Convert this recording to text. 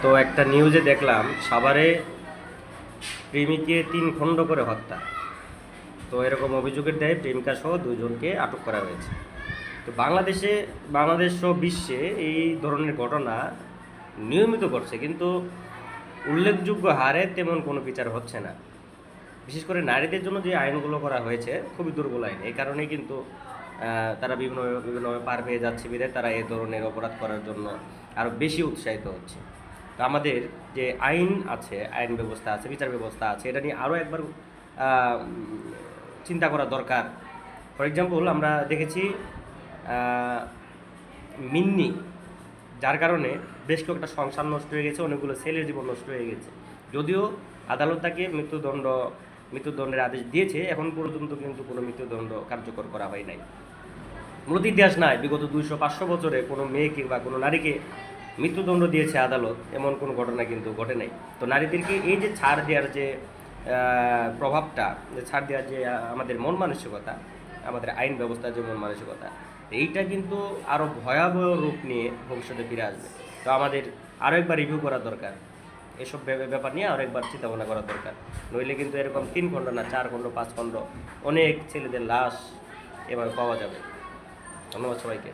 তো একটা নিউজে দেখলাম সাভারে প্রেমিককে ৩ খণ্ড করে হত্যা। তো এরকম অভিযোগের দায়ে প্রেমিকা সহ ২ জনকে আটক করা হয়েছে। তো বাংলাদেশ সহ বিশ্বে এই ধরনের ঘটনা নিয়মিত ঘটছে, কিন্তু উল্লেখযোগ্য হারে তেমন কোনো বিচার হচ্ছে না। বিশেষ করে নারীদের জন্য যে আইনগুলো করা হয়েছে খুবই দুর্বল আইন। এই কারণেই কিন্তু তারা বিভিন্নভাবে পার পেয়ে যাচ্ছে বিধায় তারা এ ধরনের অপরাধ করার জন্য আরও বেশি উৎসাহিত হচ্ছে। তো আমাদের যে আইন আছে, আইন ব্যবস্থা আছে, বিচার ব্যবস্থা আছে, এটা নিয়ে আরও একবার চিন্তা করা দরকার। ফর এক্সাম্পল আমরা দেখেছি মিন্নি, যার কারণে বেশ কয়েকটা সংসার নষ্ট হয়ে গেছে, অনেকগুলো ছেলের জীবন নষ্ট হয়ে গেছে। যদিও আদালত তাকে মৃত্যুদণ্ডের আদেশ দিয়েছে, এখন পর্যন্ত কিন্তু কোনো মৃত্যুদণ্ড কার্যকর করা হয় নাই। মূলত ইতিহাস নাই, বিগত 200-500 বছরে কোনো মেয়েকে বা কোনো নারীকে মৃত্যুদণ্ড দিয়েছে আদালত, এমন কোনো ঘটনা কিন্তু ঘটে নাই। তো নারীদেরকে এই যে ছাড় দেওয়ার যে প্রভাবটা, যে ছাড় দেওয়ার যে আমাদের মন মানসিকতা, আমাদের আইন ব্যবস্থার যে মন মানসিকতা, এইটা কিন্তু আরও ভয়াবহ রূপ নিয়ে ভবিষ্যতে ফিরে আসবে। তো আমাদের আরও একবার রিভিউ করা দরকার, এসব ব্যাপার নিয়ে আরও একবার চিন্তা ভাবনা করা দরকার। নইলে কিন্তু এরকম 3 খণ্ড না, 4 খণ্ড, 5 খণ্ড অনেক ছেলেদের লাশ এভাবে পাওয়া যাবে। ধন্যবাদ সবাইকে।